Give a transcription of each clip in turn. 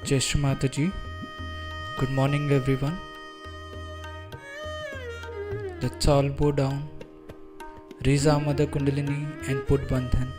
Jai Shri Mataji. Good morning everyone. Let's all bow down, raise our Mother Kundalini and put Bandhan.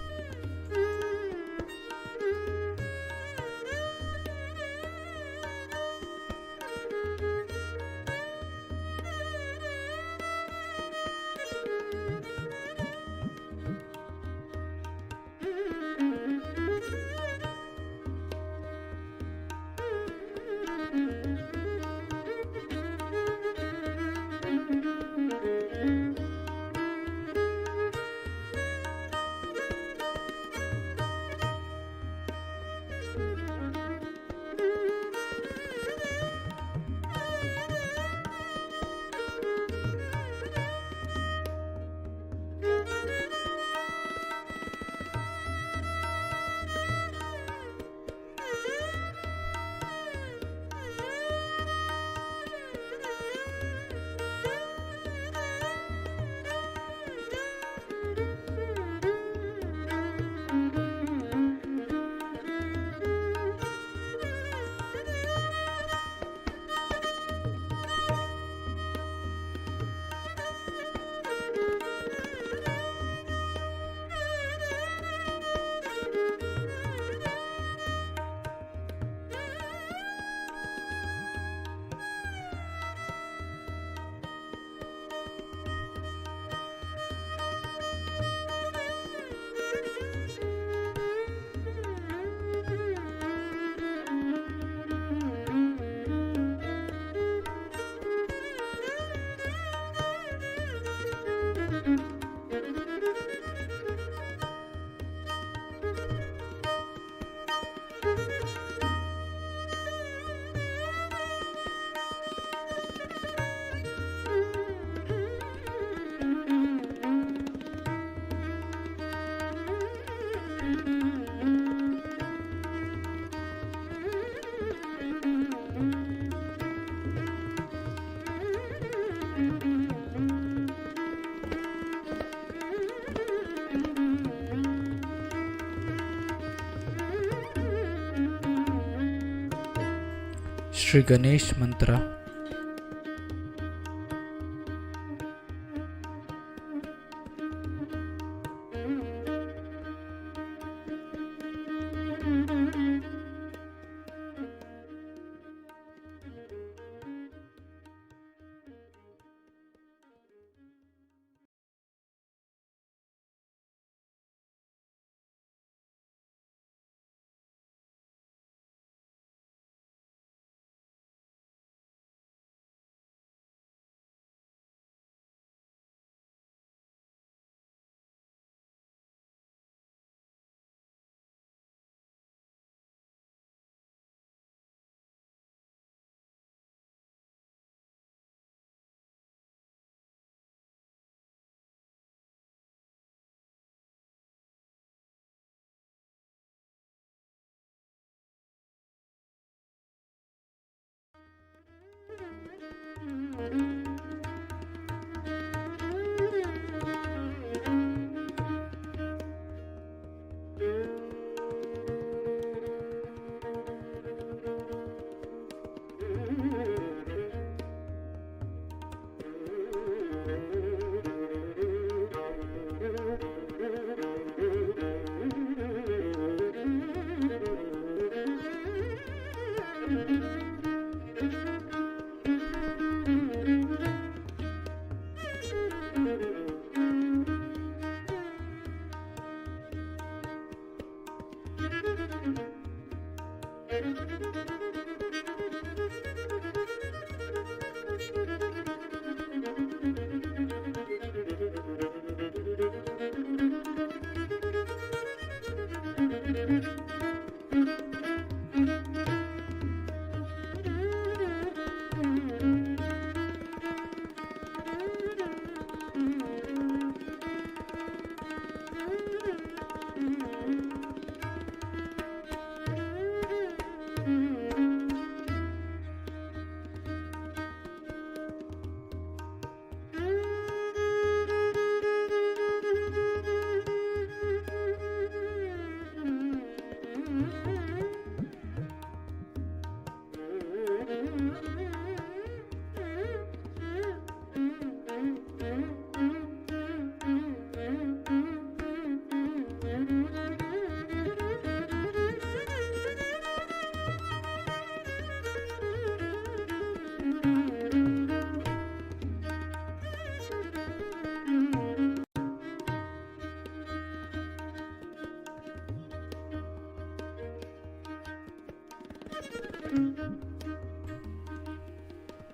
Shri Ganesh Mantra.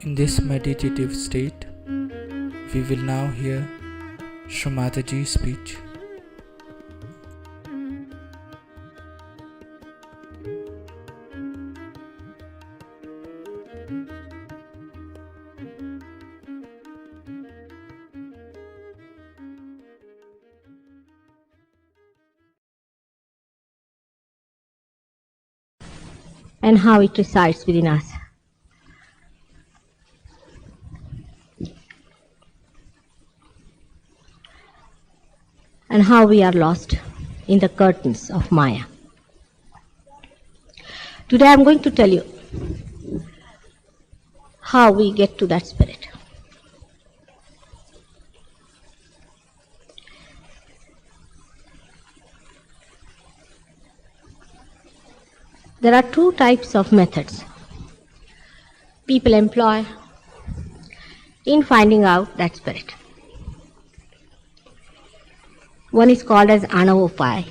In this meditative state, we will now hear Srimataji's speech. And how it resides within us. And how we are lost in the curtains of Maya. Today I am going to tell you how we get to that spirit. There are two types of methods people employ in finding out that spirit. One is called as Anavopai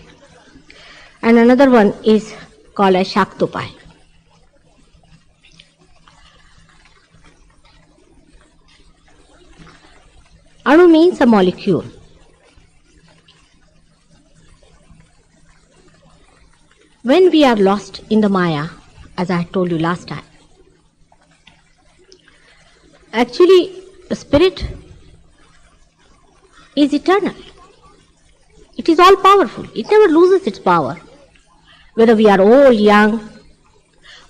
and another one is called as Shaktopai. Anu means a molecule. When we are lost in the Maya, as I told you last time, actually the spirit is eternal. It is all powerful. It never loses its power. Whether we are old, young,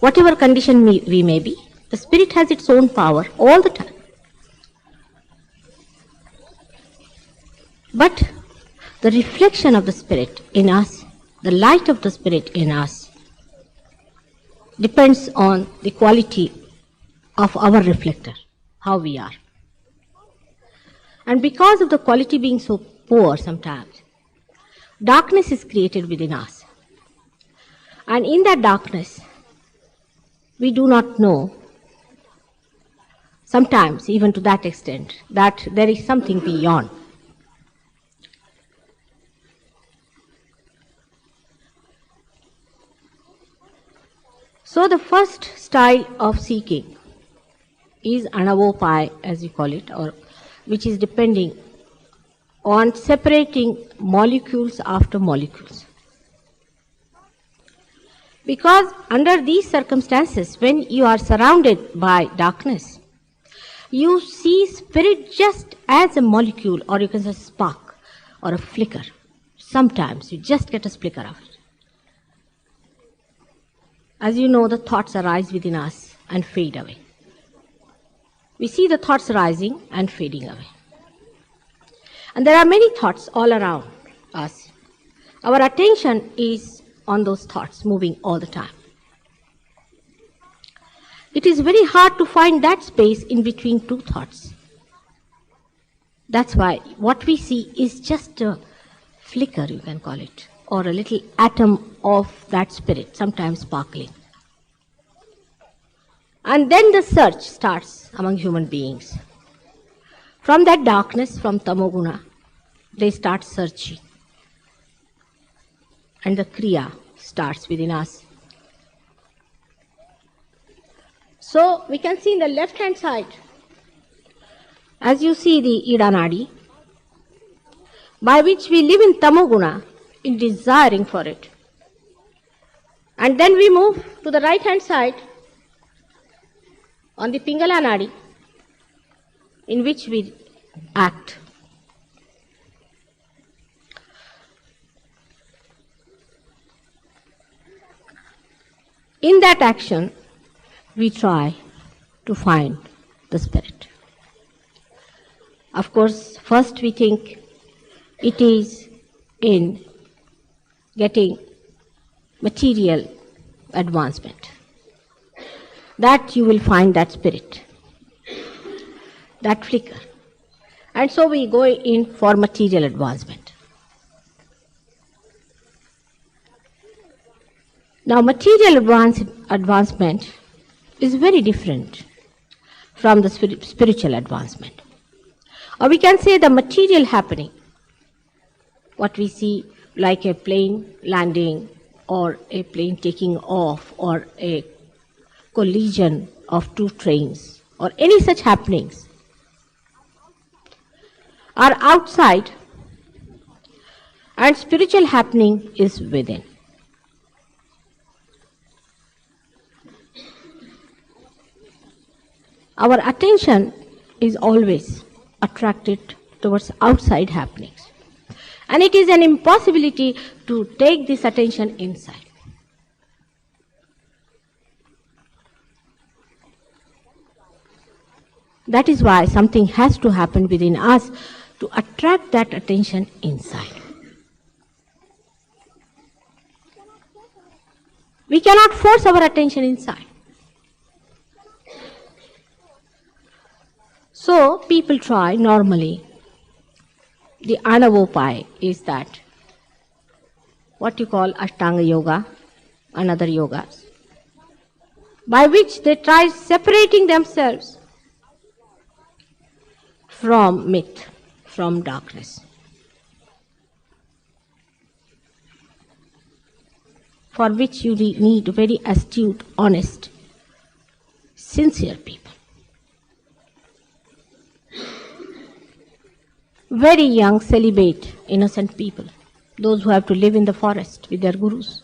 whatever condition we may be, the spirit has its own power all the time. But the reflection of the spirit in us, the light of the spirit in us, depends on the quality of our reflector, how we are. And because of the quality being so poor sometimes, darkness is created within us. And in that darkness, we do not know, sometimes even to that extent, that there is something beyond. So the first style of seeking is Anavopai, as you call it, or which is depending on separating molecules after molecules. Because under these circumstances, when you are surrounded by darkness, you see spirit just as a molecule, or you can say spark or a flicker. Sometimes you just get a flicker of it. As you know, the thoughts arise within us and fade away. We see the thoughts rising and fading away. And there are many thoughts all around us. Our attention is on those thoughts moving all the time. It is very hard to find that space in between two thoughts. That's why what we see is just a flicker, you can call it, or a little atom of that spirit, sometimes sparkling. And then the search starts among human beings. From that darkness, from Tamoguna, they start searching. And the Kriya starts within us. So we can see in the left hand side, as you see the Ida Nadi, by which we live in Tamoguna, in desiring for it. And then we move to the right hand side on the Pingala Nadi, in which we act. In that action, we try to find the spirit. Of course, first we think it is in getting material advancement, that you will find that spirit, that flicker. And so we go in for material advancement. Now, material advancement is very different from the spiritual advancement. Or we can say the material happening, what we see like a plane landing or a plane taking off or a collision of two trains or any such happenings are outside and spiritual happening is within. Our attention is always attracted towards outside happenings. And it is an impossibility to take this attention inside. That is why something has to happen within us to attract that attention inside. We cannot force our attention inside. So people try normally. The Anavopai is that what you call Ashtanga Yoga and other yogas, by which they try separating themselves from myth, from darkness. For which you need very astute, honest, sincere people. Very young, celibate, innocent people, those who have to live in the forest with their gurus.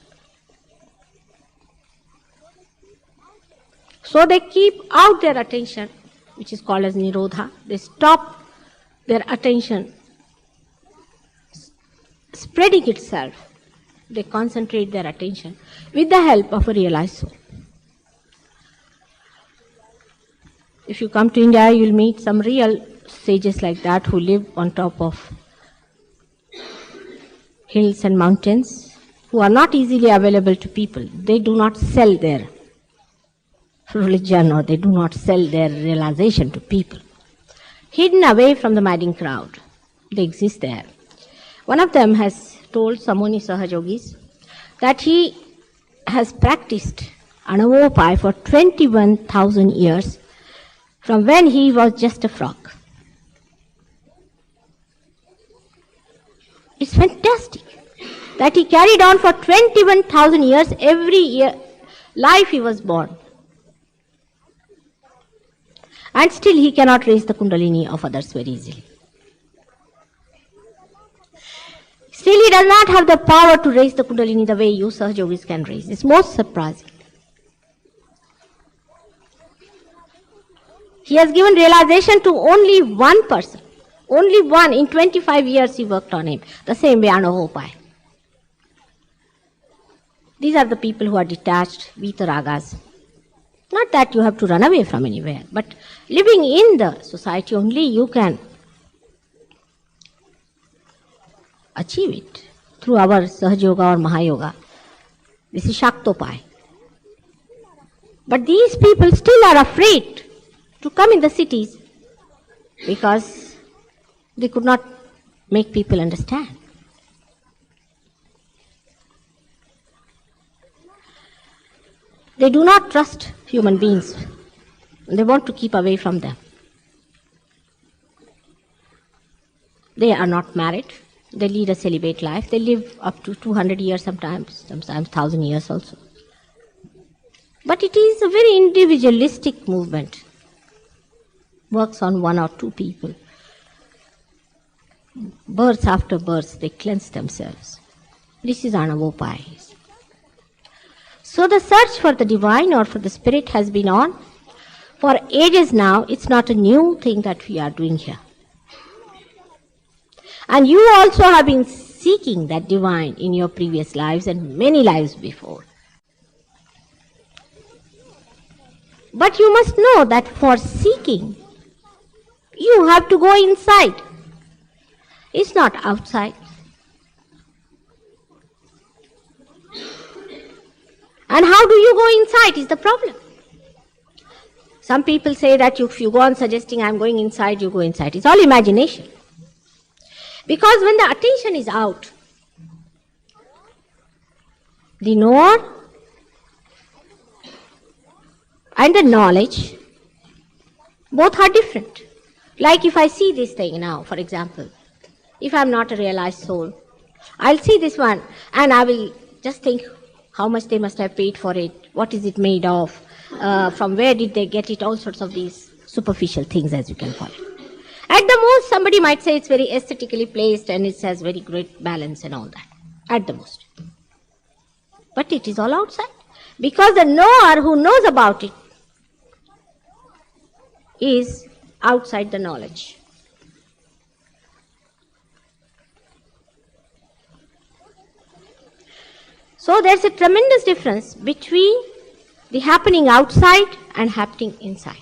So they keep out their attention, which is called as Nirodha. They stop their attention spreading itself. They concentrate their attention with the help of a realized soul. If you come to India, you will meet some real sages like that who live on top of hills and mountains, who are not easily available to people. They do not sell their religion or they do not sell their realization to people. Hidden away from the madding crowd, they exist there. One of them has told Samuni Sahajogis that he has practiced Anavopai for 21,000 years from when he was just a frog. It's fantastic that he carried on for 21,000 years, every year, life he was born. And still he cannot raise the Kundalini of others very easily. Still he does not have the power to raise the Kundalini the way you Sahajogis can raise. It's most surprising. He has given realization to only one person. Only one. In 25 years he worked on him. The same way Anavopai. These are the people who are detached, Vitaragas. Not that you have to run away from anywhere, but living in the society only you can achieve it through our Sahaja Yoga or Mahayoga. This is Shaktopai. But these people still are afraid to come in the cities because they could not make people understand. They do not trust human beings. They want to keep away from them. They are not married. They lead a celibate life. They live up to 200 years sometimes 1,000 years also. But it is a very individualistic movement. Works on one or two people. Births after births, they cleanse themselves. This is Anavopai. So the search for the divine or for the spirit has been on for ages now. It's not a new thing that we are doing here. And you also have been seeking that divine in your previous lives and many lives before. But you must know that for seeking, you have to go inside. It's not outside. And how do you go inside is the problem. Some people say that if you go on suggesting I'm going inside, you go inside. It's all imagination. Because when the attention is out, the knower and the knowledge, both are different. Like if I see this thing now, for example, if I'm not a realized soul, I'll see this one and I will just think, how much they must have paid for it, what is it made of, from where did they get it, all sorts of these superficial things, as you can call it. At the most, somebody might say it's very aesthetically placed and it has very great balance and all that, at the most. But it is all outside. Because the knower who knows about it is outside the knowledge. So there's a tremendous difference between the happening outside and happening inside.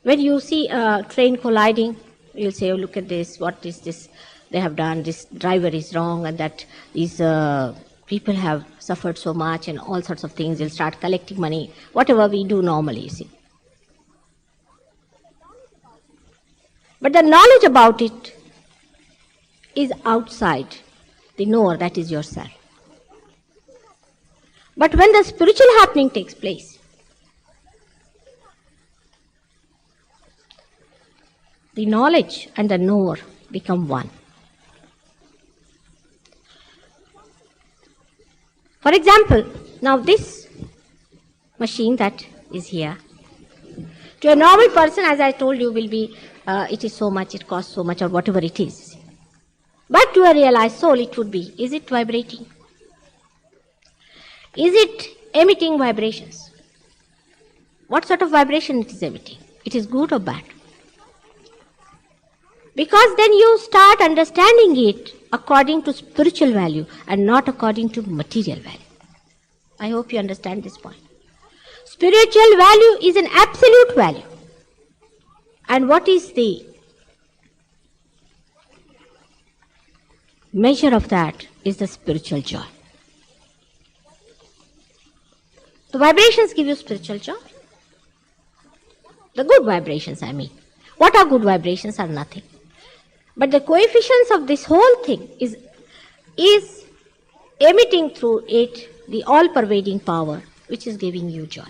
When you see a train colliding, you'll say, oh, look at this, what is this they have done, this driver is wrong, and that these people have suffered so much, and all sorts of things. You'll start collecting money, whatever we do normally, you see. But the knowledge about it is outside the knower, that is yourself. But when the spiritual happening takes place, the knowledge and the knower become one. For example, now this machine that is here, to a normal person, as I told you, will be, it is so much, it costs so much, or whatever it is. But to a realized soul, it would be, is it vibrating? Is it emitting vibrations? What sort of vibration it is emitting? It is good or bad? Because then you start understanding it according to spiritual value and not according to material value. I hope you understand this point. Spiritual value is an absolute value. And what is the measure of that is the spiritual joy. The vibrations give you spiritual joy. The good vibrations, I mean. What are good vibrations? Are nothing. But the coefficients of this whole thing is emitting through it the all-pervading power which is giving you joy.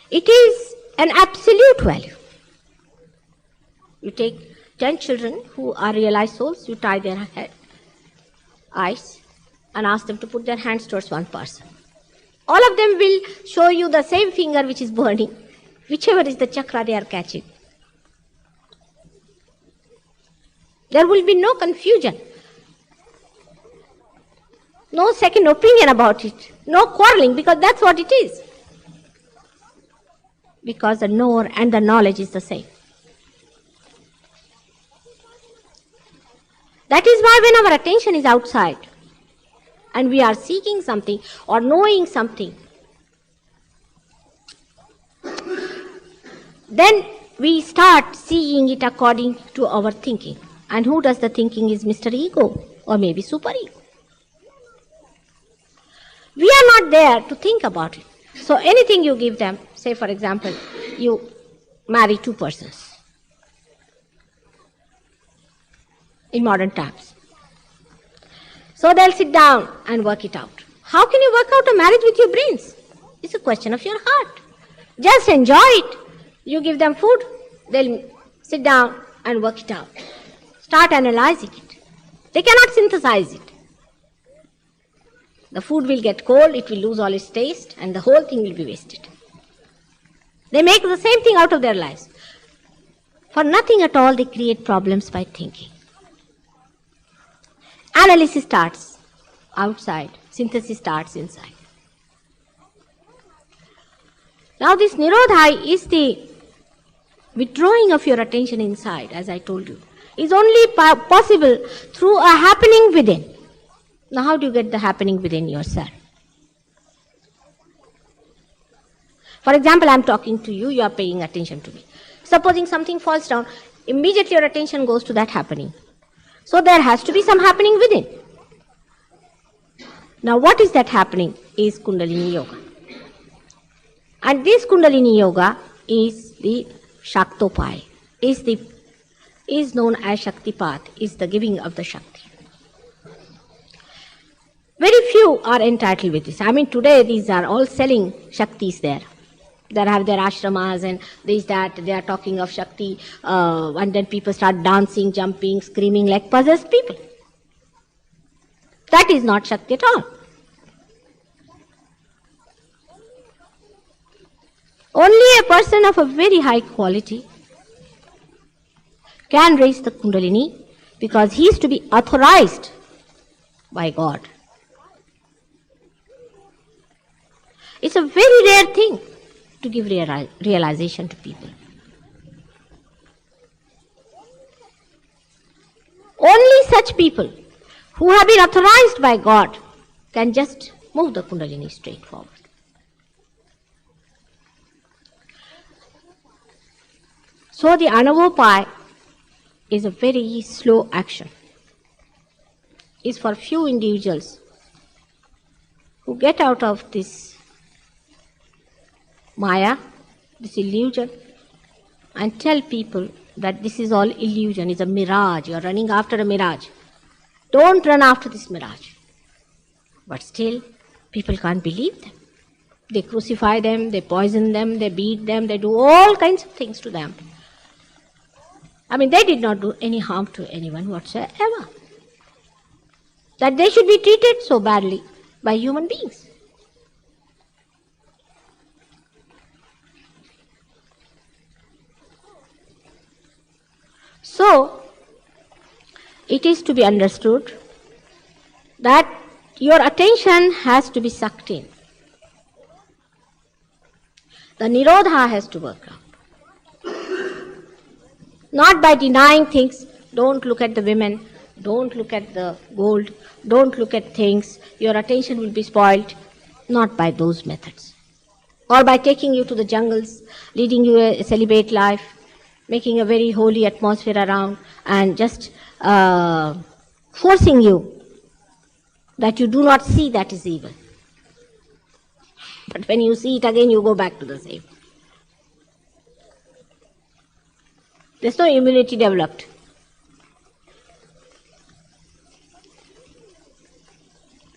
It is an absolute value. You take 10 children who are realized souls, you tie their eyes and ask them to put their hands towards one person. All of them will show you the same finger which is burning, whichever is the chakra they are catching. There will be no confusion, no second opinion about it, no quarreling, because that's what it is. Because the knower and the knowledge is the same. That is why when our attention is outside and we are seeking something or knowing something, then we start seeing it according to our thinking. And who does the thinking is Mr. Ego or maybe Super Ego. We are not there to think about it. So anything you give them, say for example, you marry two persons in modern times. So they'll sit down and work it out. How can you work out a marriage with your brains? It's a question of your heart. Just enjoy it. You give them food, they'll sit down and work it out. Start analyzing it. They cannot synthesize it. The food will get cold, it will lose all its taste, and the whole thing will be wasted. They make the same thing out of their lives. For nothing at all, they create problems by thinking. Analysis starts outside, synthesis starts inside. Now this Nirodha is the withdrawing of your attention inside, as I told you, is only possible through a happening within. Now how do you get the happening within yourself? For example, I am talking to you, you are paying attention to me. Supposing something falls down, immediately your attention goes to that happening. So there has to be some happening within. Now what is that happening? Is Kundalini Yoga. And this Kundalini Yoga is the Shaktopai, is known as Shaktipat, is the giving of the Shakti. Very few are entitled with this. I mean today these are all selling Shaktis there. They have their ashramas and this, that, they are talking of Shakti, and then people start dancing, jumping, screaming like possessed people. That is not Shakti at all. Only a person of a very high quality can raise the Kundalini because he is to be authorized by God. It's a very rare thing to give realization to people. Only such people who have been authorized by God can just move the Kundalini straight forward. So the Anavopai is a very slow action. It's for few individuals who get out of this Maya, this illusion, and tell people that this is all illusion, it's a mirage, you are running after a mirage. Don't run after this mirage. But still, people can't believe them. They crucify them, they poison them, they beat them, they do all kinds of things to them. I mean, they did not do any harm to anyone whatsoever. That they should be treated so badly by human beings. So, it is to be understood that your attention has to be sucked in. The Nirodha has to work out. Not by denying things. Don't look at the women, don't look at the gold, don't look at things, your attention will be spoiled. Not by those methods. Or by taking you to the jungles, leading you a celibate life, making a very holy atmosphere around, and just forcing you that you do not see that is evil. But when you see it again, you go back to the same. There's no immunity developed.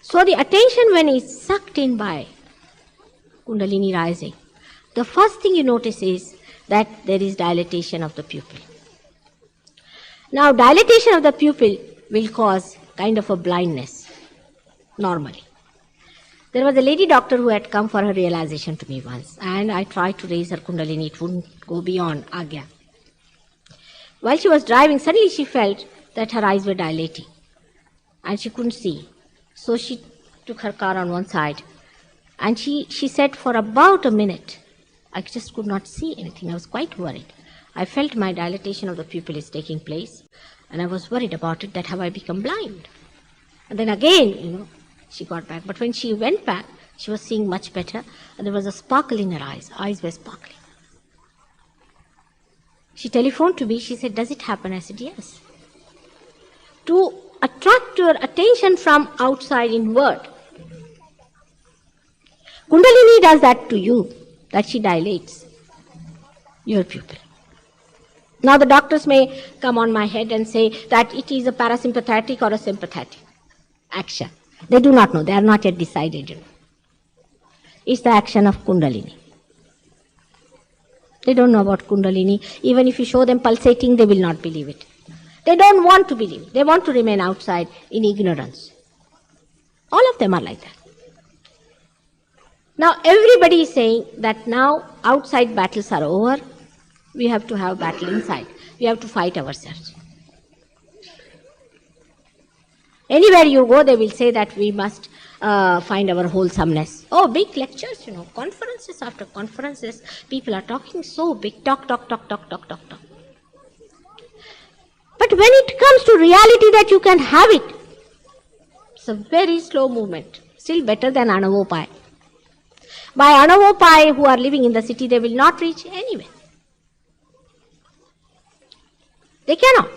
So the attention, when it's sucked in by Kundalini rising, the first thing you notice is that there is dilatation of the pupil. Now, dilatation of the pupil will cause kind of a blindness, normally. There was a lady doctor who had come for her realization to me once, and I tried to raise her Kundalini, it wouldn't go beyond Agya. While she was driving, suddenly she felt that her eyes were dilating and she couldn't see. So she took her car on one side and she said for about a minute, I just could not see anything. I was quite worried. I felt my dilatation of the pupil is taking place and I was worried about it, that have I become blind? And then again, she got back. But when she went back, she was seeing much better and there was a sparkle in her eyes. Eyes were sparkling. She telephoned to me, she said, does it happen? I said, yes. To attract your attention from outside inward. Kundalini does that to you, that she dilates your pupil. Now the doctors may come on my head and say that it is a parasympathetic or a sympathetic action. They do not know, they are not yet decided. It's the action of Kundalini. They don't know about Kundalini. Even if you show them pulsating, they will not believe it. They don't want to believe it. They want to remain outside in ignorance. All of them are like that. Now everybody is saying that now outside battles are over. We have to have battle inside. We have to fight ourselves. Anywhere you go, they will say that we must find our wholesomeness. Oh, big lectures, conferences after conferences. People are talking so big, talk. But when it comes to reality that you can have it, it's a very slow movement. Still better than Anavopai. By Anavopai who are living in the city, they will not reach anywhere. They cannot.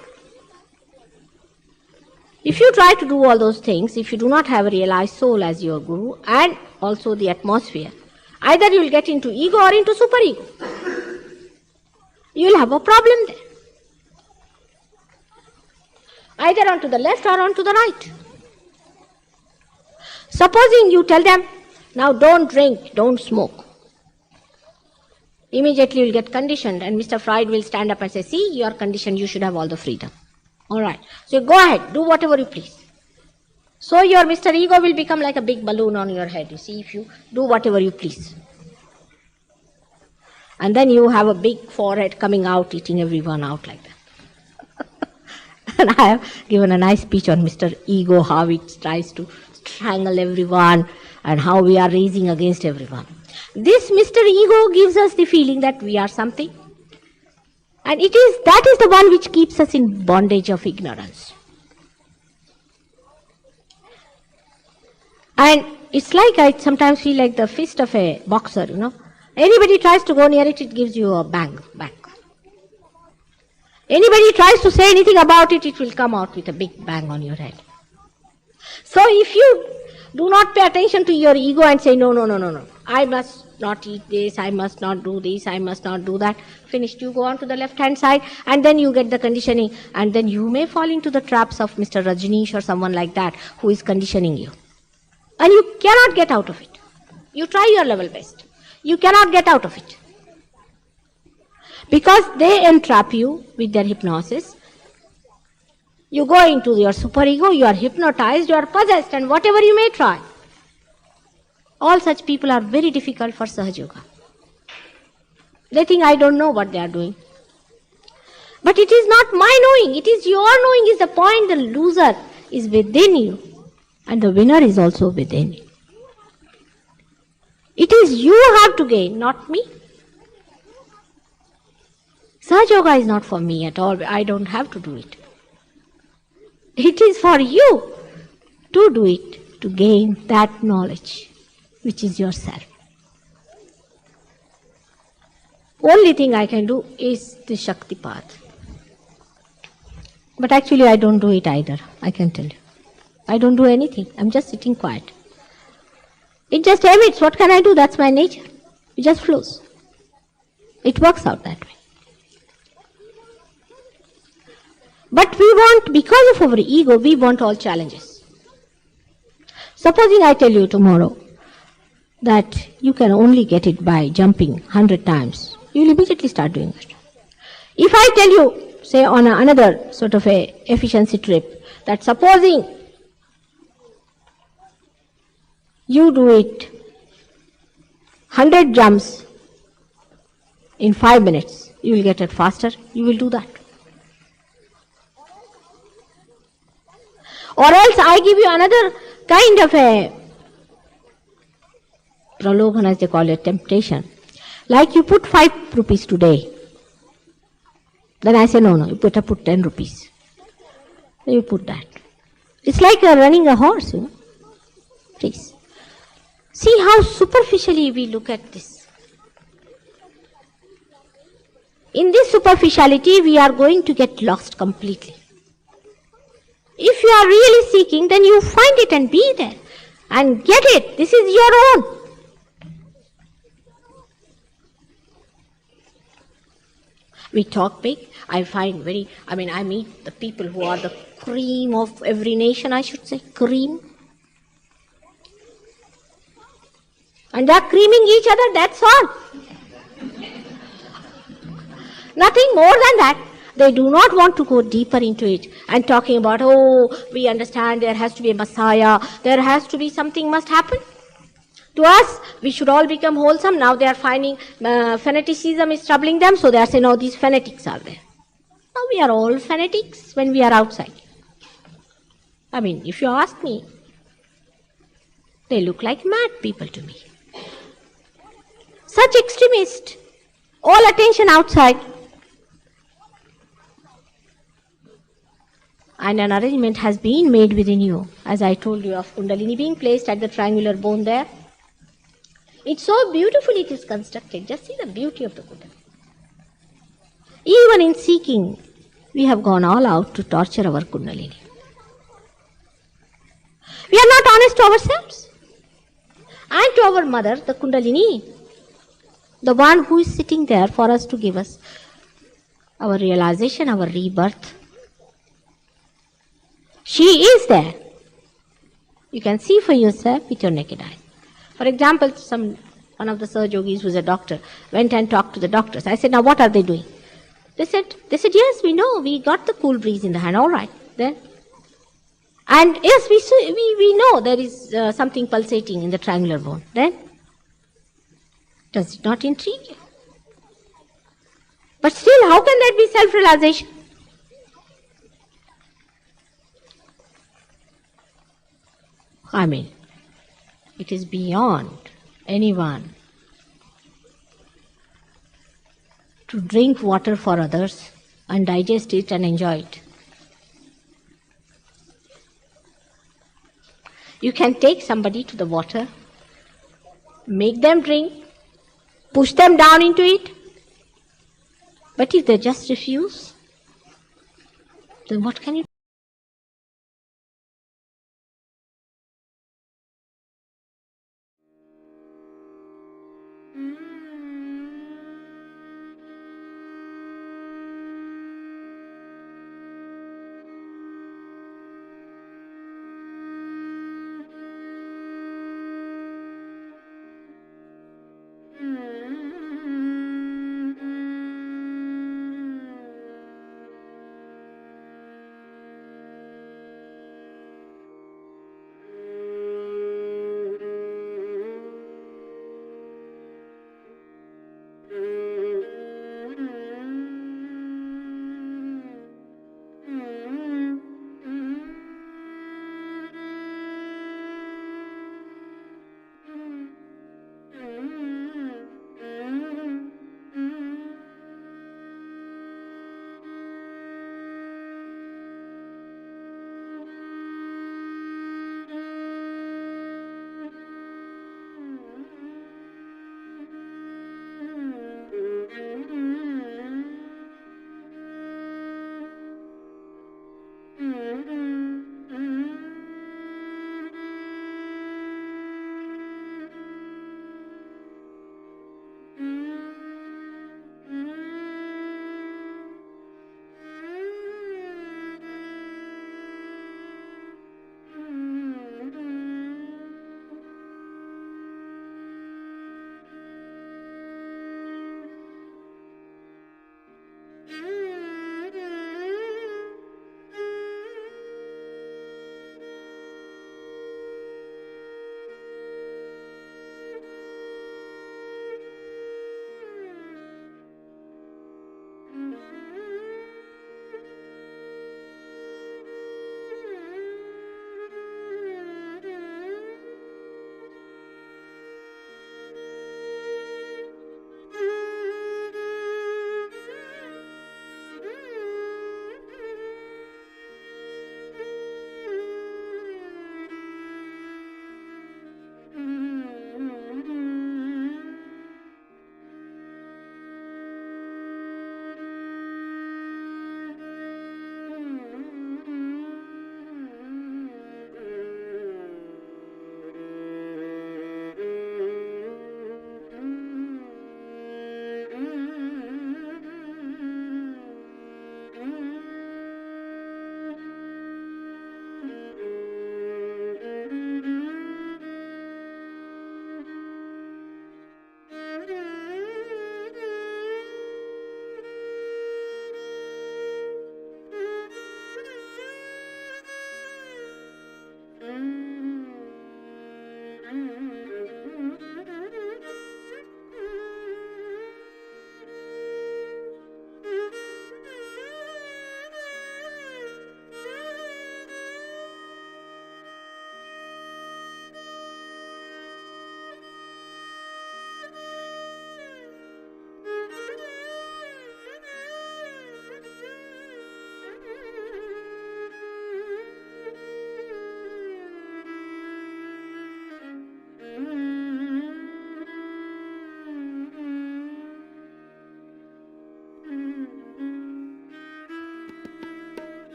If you try to do all those things, if you do not have a realized soul as your guru and also the atmosphere, either you will get into ego or into superego. You will have a problem there. Either onto the left or onto the right. Supposing you tell them, now don't drink, don't smoke. Immediately you will get conditioned, and Mr. Freud will stand up and say, see, you are conditioned, you should have all the freedom. Alright, so go ahead, do whatever you please. So your Mr. Ego will become like a big balloon on your head, you see, if you do whatever you please. And then you have a big forehead coming out, eating everyone out like that. And I have given a nice speech on Mr. Ego, how it tries to strangle everyone and how we are raising against everyone. This Mr. Ego gives us the feeling that we are something. And that is the one which keeps us in bondage of ignorance. And it's like I sometimes feel like the fist of a boxer, you know. Anybody tries to go near it, it gives you a bang back. Anybody tries to say anything about it, it will come out with a big bang on your head. So if you do not pay attention to your ego and say, no, I must not eat this, I must not do this, I must not do that. Finished, you go on to the left-hand side and then you get the conditioning, and then you may fall into the traps of Mr. Rajneesh or someone like that who is conditioning you. And you cannot get out of it. You try your level best. You cannot get out of it. Because they entrap you with their hypnosis. You go into your superego, you are hypnotized, you are possessed, and whatever you may try. All such people are very difficult for Sahaja Yoga. They think I don't know what they are doing. But it is not my knowing, it is your knowing is the point. The loser is within you, and the winner is also within you. It is you have to gain, not me. Sahaja Yoga is not for me at all. I don't have to do it. It is for you to do it, to gain that knowledge, which is yourself. Only thing I can do is the Shakti path. But actually I don't do it either, I can tell you. I don't do anything. I'm just sitting quiet. It just emits. What can I do? That's my nature. It just flows. It works out that way. But we want, because of our ego, we want all challenges. Supposing I tell you tomorrow that you can only get it by jumping 100 times, you will immediately start doing it. If I tell you, say on another sort of a efficiency trip, that supposing you do it 100 jumps in 5 minutes, you will get it faster, you will do that. Or else I give you another kind of a pralogan, as they call it, temptation. Like you put 5 rupees today. Then I say, no, you better put 10 rupees. You put that. It's like running a horse, you know. Please. See how superficially we look at this. In this superficiality, we are going to get lost completely. If you are really seeking, then you find it and be there. And get it. This is your own. We talk big. I meet the people who are the cream of every nation, I should say. Cream. And they are creaming each other, that's all. Nothing more than that. They do not want to go deeper into it and talking about, we understand there has to be a Messiah, there has to be something must happen. To us, we should all become wholesome. Now they are finding fanaticism is troubling them, so they are saying, no, these fanatics are there. Now we are all fanatics when we are outside. I mean, if you ask me, they look like mad people to me. Such extremists, all attention outside. And an arrangement has been made within you, as I told you, of Kundalini being placed at the triangular bone there. It's so beautifully it is constructed. Just see the beauty of the Kundalini. Even in seeking, we have gone all out to torture our Kundalini. We are not honest to ourselves. And to our mother, the Kundalini, the one who is sitting there for us to give us our realization, our rebirth. She is there. You can see for yourself with your naked eye. For example, some One of the Sir Yogis, who's a doctor, went and talked to the doctors. I said, now what are they doing? They said, yes, we know, we got the cool breeze in the hand, all right, then. And yes, we know there is something pulsating in the triangular bone. Then, does it not intrigue you? But still, how can that be self-realization? I mean, it is beyond anyone to drink water for others and digest it and enjoy it. You can take somebody to the water, make them drink, push them down into it, but if they just refuse, then what can you do?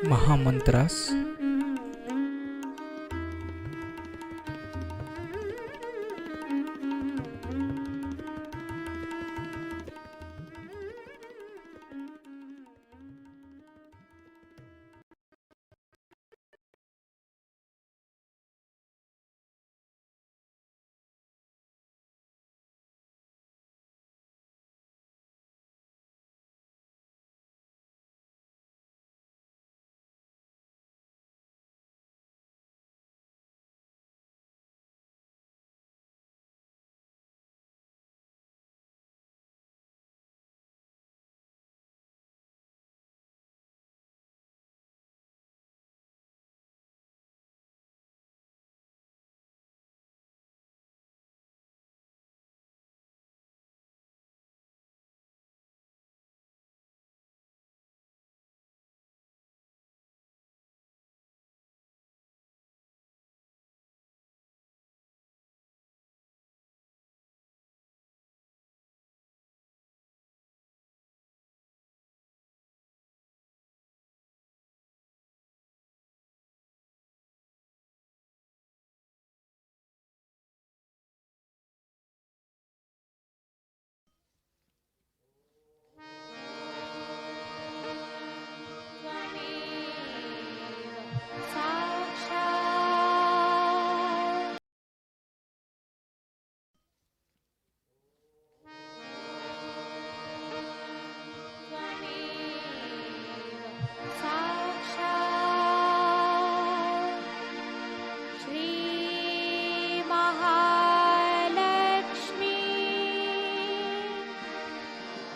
Mahamantras.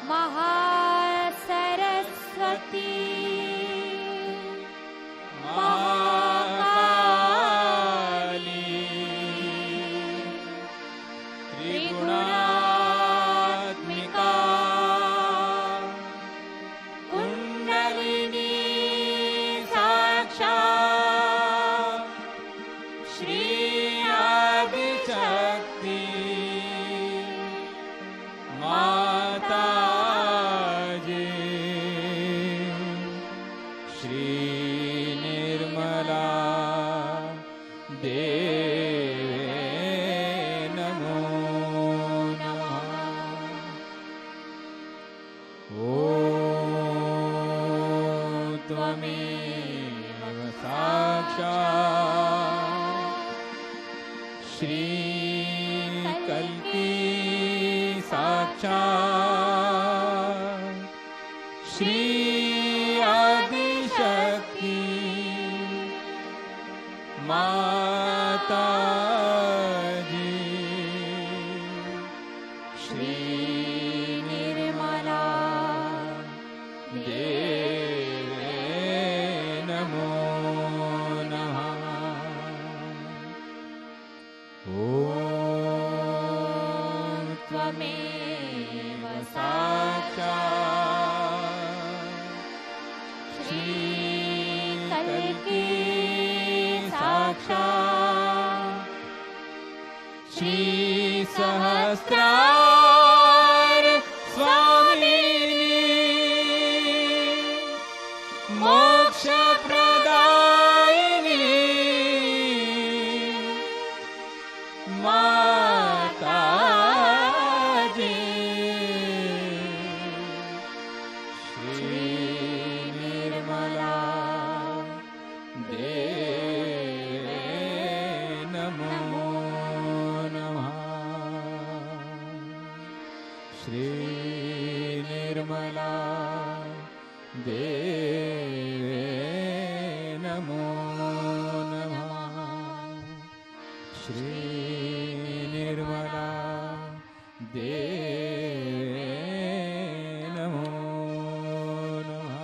Mahasaraswati Mahakali त्रिगुणात्मिका kundalini साक्षात् श्री आदिशक्ति माताजी श्री निर्मला देवे नमो नमः। ॐ त्वमेव साक्षात् श्री कल्की साक्षात् श्री आदिशक्ति माताजी श्री निर्मला देवे नमो नमः। ॐ त्वमेव साक्षात् श्री कल्की साक्षात् श्री सहस्रार स्वामिनी मोक्षप्रदायिनी माताजी श्री निर्मला देवे नमो नमः। श्री निर्मला देवे नमो नमः। श्री निर्मला देवे नमो नमः।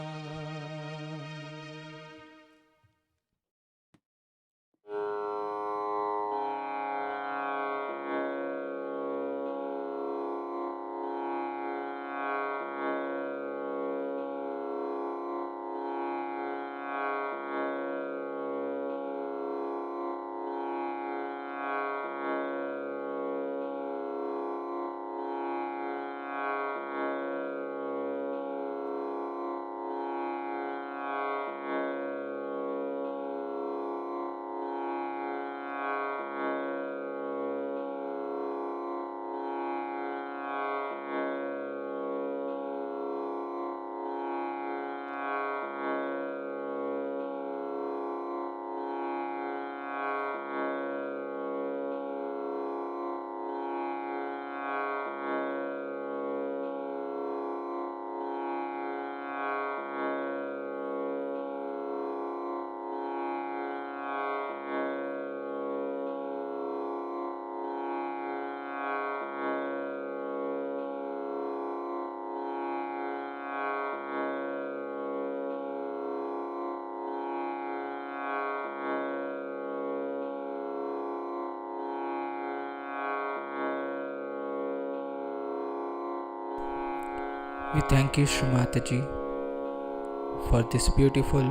We thank you, Shrimataji, for this beautiful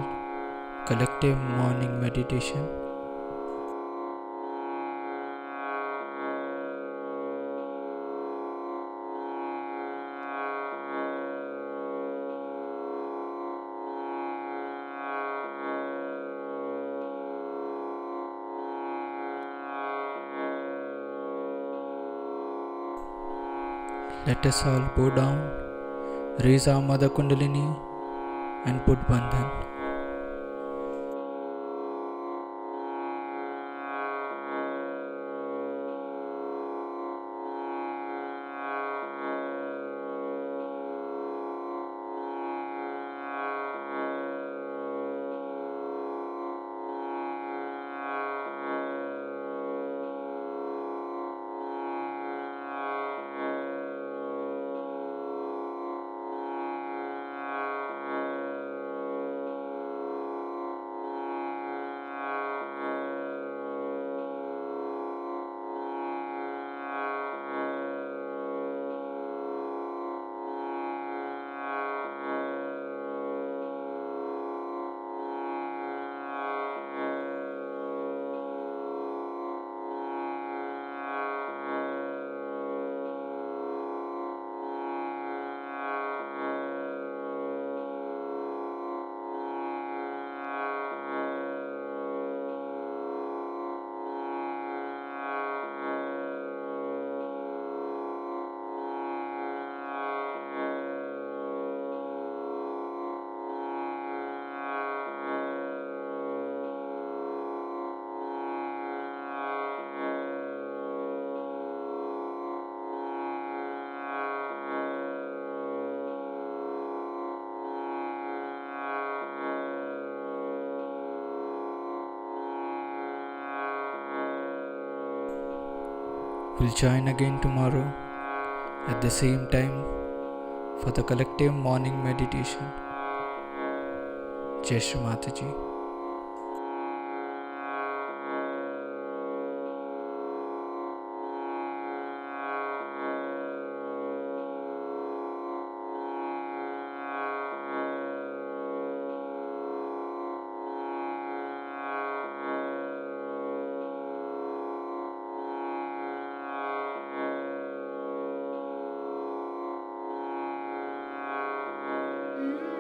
collective morning meditation. Let us all bow down, raise our Mother Kundalini and put Bandhan. We'll join again tomorrow at the same time for the collective morning meditation. Jai Shri Mataji. Mm.